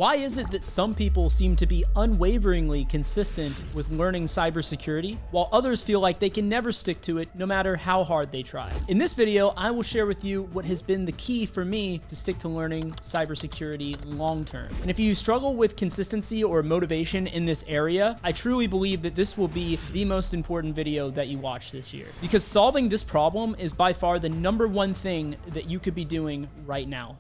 Why is it that some people seem to be unwaveringly consistent with learning cybersecurity, while others feel like they can never stick to it no matter how hard they try? In this video, I will share with you what has been the key for me to stick to learning cybersecurity long term. And if you struggle with consistency or motivation in this area, I truly believe that this will be the most important video that you watch this year. Because solving this problem is by far the #1 thing that you could be doing right now.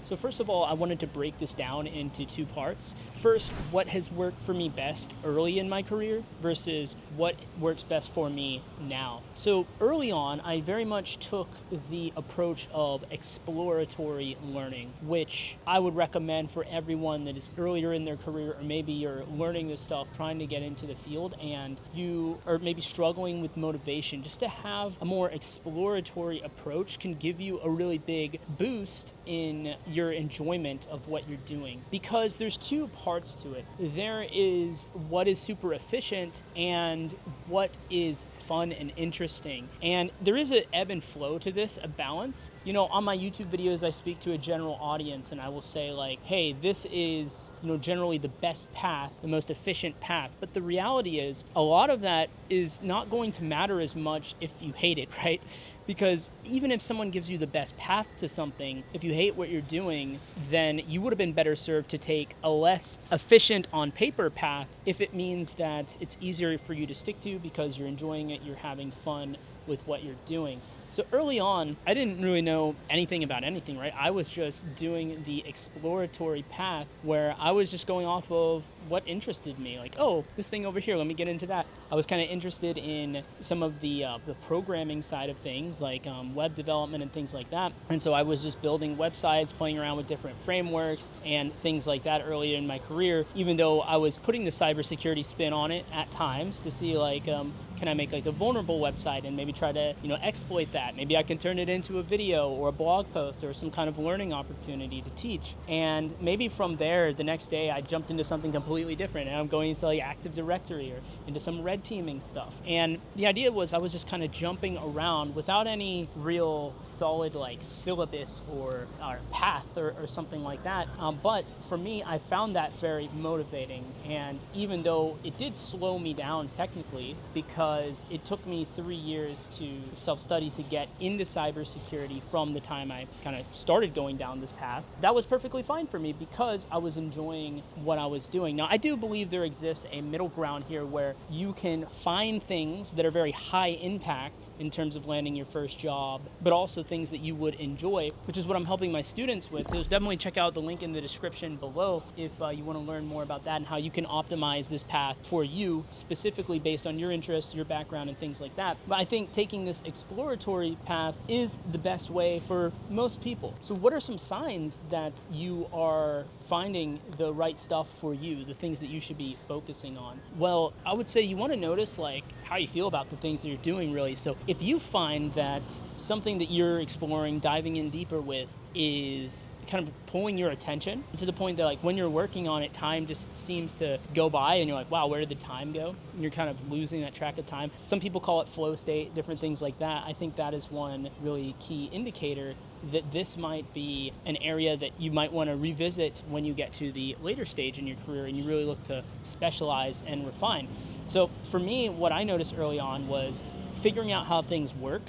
So first of all, I wanted to break this down into two parts. First, what has worked for me best early in my career versus what works best for me now. So early on, I very much took the approach of exploratory learning, which I would recommend for everyone that is earlier in their career, or maybe you're learning this stuff, trying to get into the field, and you are maybe struggling with motivation. Just to have a more exploratory approach can give you a really big boost in your enjoyment of what you're doing, because there's two parts to it. There is what is super efficient and what is fun and interesting, and there is an ebb and flow to this, a balance. You know, on my YouTube videos I speak to a general audience and I will say like, hey, this is, generally the best path, the most efficient path, but the reality is a lot of that is not going to matter as much if you hate it, right? Because even if someone gives you the best path to something, if you hate what you're doing, then you would have been better served to take a less efficient on paper path if it means that it's easier for you to stick to because you're enjoying it, you're having fun with what you're doing. So early on, I didn't really know anything about anything, right? I was just doing the exploratory path where I was just going off of what interested me. Like, oh, this thing over here, let me get into that. I was kind of interested in some of the programming side of things, like web development and things like that. And so I was just building websites, playing around with different frameworks and things like that earlier in my career, even though I was putting the cybersecurity spin on it at times to see like, can I make like a vulnerable website and maybe try to, exploit that. Maybe I can turn it into a video or a blog post or some kind of learning opportunity to teach. And maybe from there, the next day I jumped into something completely different and I'm going into like Active Directory or into some red teaming stuff. And the idea was I was just kind of jumping around without any real solid like syllabus or path or something like that. But for me, I found that very motivating. And even though it did slow me down technically, because it took me 3 years to self-study to get into cybersecurity from the time I kind of started going down this path, that was perfectly fine for me because I was enjoying what I was doing. Now, I do believe there exists a middle ground here where you can find things that are very high impact in terms of landing your first job, but also things that you would enjoy, which is what I'm helping my students with. So definitely check out the link in the description below if you want to learn more about that and how you can optimize this path for you, specifically based on your interests, your background, and things like that. But I think taking this exploratory path is the best way for most people. So what are some signs that you are finding the right stuff for you, the things that you should be focusing on? Well, I would say you want to notice like how you feel about the things that you're doing, really. So if you find that something that you're exploring, diving in deeper with, is kind of pulling your attention to the point that like when you're working on it, time just seems to go by and you're like, wow, where did the time go? And you're kind of losing that track of time. Some people call it flow state, different things like that. I think that is one really key indicator that this might be an area that you might want to revisit when you get to the later stage in your career and you really look to specialize and refine. So for me, what I noticed early on was figuring out how things work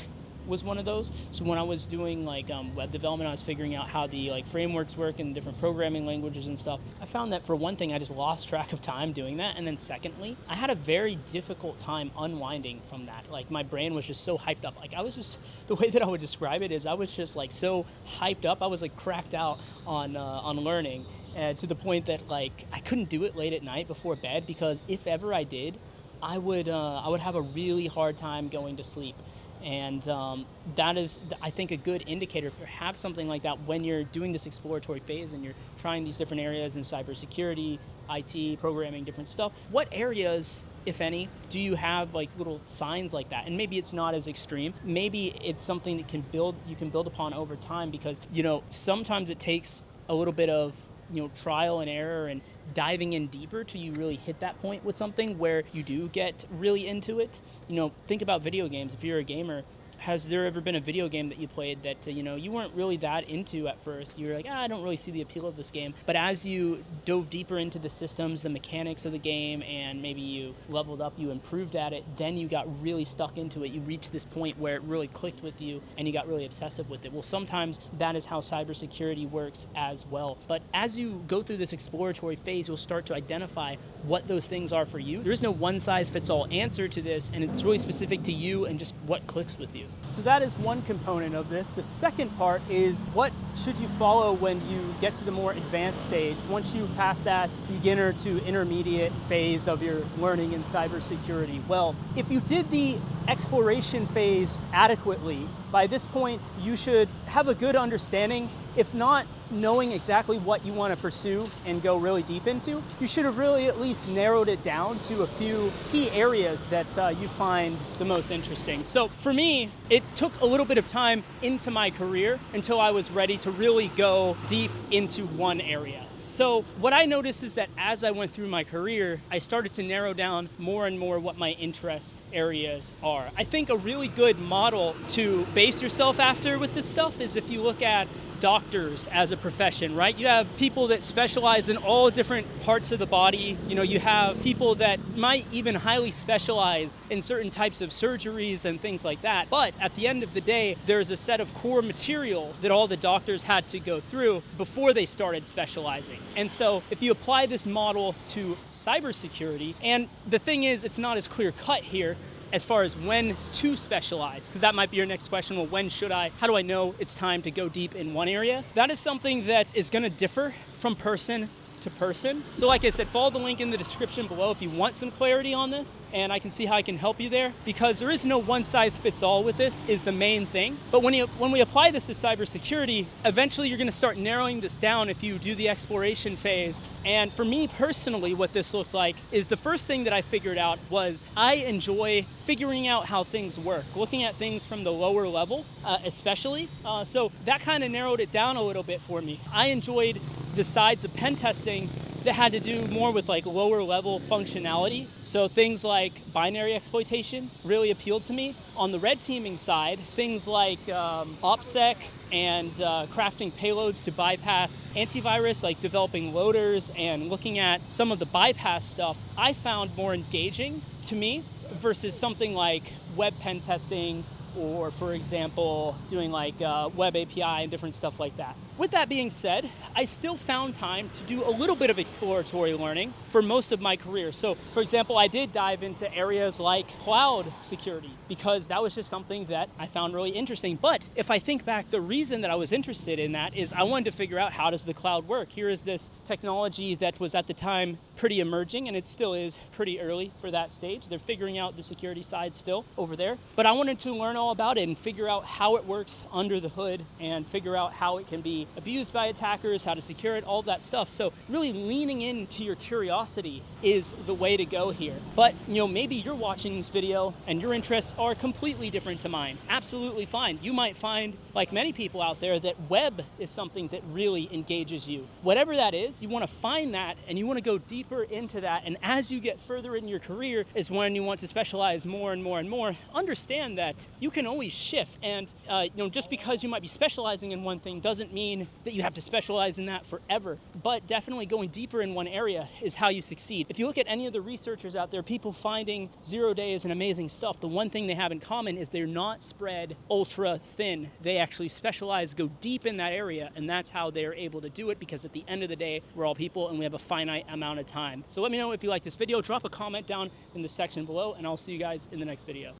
was one of those. So when I was doing like web development, I was figuring out how the like frameworks work and different programming languages and stuff. I found that for one thing, I just lost track of time doing that. And then secondly, I had a very difficult time unwinding from that. Like my brain was just so hyped up. Like I was just, the way that I would describe it is I was just like so hyped up. I was like cracked out on learning, to the point that like I couldn't do it late at night before bed, because if ever I did, I would have a really hard time going to sleep. And that is, I think, a good indicator. Perhaps something like that when you're doing this exploratory phase and you're trying these different areas in cybersecurity, IT, programming, different stuff. What areas, if any, do you have like little signs like that? And maybe it's not as extreme. Maybe it's something that you can build upon over time, because sometimes it takes a little bit of trial and error and diving in deeper till you really hit that point with something where you do get really into it. Think about video games. If you're a gamer, has there ever been a video game that you played that, you weren't really that into at first? You were like, I don't really see the appeal of this game. But as you dove deeper into the systems, the mechanics of the game, and maybe you leveled up, you improved at it, then you got really stuck into it. You reached this point where it really clicked with you and you got really obsessive with it. Well, sometimes that is how cybersecurity works as well. But as you go through this exploratory phase, you'll start to identify what those things are for you. There is no one-size-fits-all answer to this, and it's really specific to you and just what clicks with you. So that is one component of this. The second part is, what should you follow when you get to the more advanced stage? Once you pass that beginner to intermediate phase of your learning in cybersecurity, well, if you did the exploration phase adequately, by this point you should have a good understanding. If not knowing exactly what you want to pursue and go really deep into, you should have really at least narrowed it down to a few key areas that you find the most interesting. So for me, it took a little bit of time into my career until I was ready to really go deep into one area. So what I noticed is that as I went through my career, I started to narrow down more and more what my interest areas are. I think a really good model to base yourself after with this stuff is if you look at doctors as a profession, right? You have people that specialize in all different parts of the body. You have people that might even highly specialize in certain types of surgeries and things like that. But at the end of the day, there's a set of core material that all the doctors had to go through before they started specializing. And so if you apply this model to cybersecurity, and the thing is, it's not as clear cut here as far as when to specialize, because that might be your next question. Well, when should I? How do I know it's time to go deep in one area? That is something that is going to differ from person to person. So like I said, follow the link in the description below if you want some clarity on this, and I can see how I can help you there, because there is no one size fits all with this is the main thing. But when we apply this to cybersecurity, eventually you're going to start narrowing this down if you do the exploration phase. And for me personally, what this looked like is the first thing that I figured out was I enjoy figuring out how things work, looking at things from the lower level, especially. So that kind of narrowed it down a little bit for me. I enjoyed the sides of pen testing that had to do more with like lower level functionality. So things like binary exploitation really appealed to me. On the red teaming side, things like OPSEC and crafting payloads to bypass antivirus, like developing loaders and looking at some of the bypass stuff, I found more engaging to me versus something like web pen testing, or for example, doing like web API and different stuff like that. With that being said, I still found time to do a little bit of exploratory learning for most of my career. So for example, I did dive into areas like cloud security because that was just something that I found really interesting. But if I think back, the reason that I was interested in that is I wanted to figure out, how does the cloud work? Here is this technology that was at the time pretty emerging, and it still is pretty early for that stage. They're figuring out the security side still over there. But I wanted to learn all about it and figure out how it works under the hood and figure out how it can be abused by attackers, how to secure it, all that stuff. So really leaning into your curiosity is the way to go here. But maybe you're watching this video and your interests are completely different to mine. Absolutely fine. You might find, like many people out there, that web is something that really engages you. Whatever that is, you want to find that and you want to go deeper into that. And as you get further in your career is when you want to specialize more and more and more. Understand that you can always shift, and just because you might be specializing in one thing doesn't mean that you have to specialize in that forever. But definitely going deeper in one area is how you succeed. If you look at any of the researchers out there, people finding 0 days and amazing stuff, the one thing they have in common is they're not spread ultra thin. They actually specialize, go deep in that area, and that's how they're able to do it, because at the end of the day, we're all people and we have a finite amount of time. So let me know if you like this video. Drop a comment down in the section below, and I'll see you guys in the next video.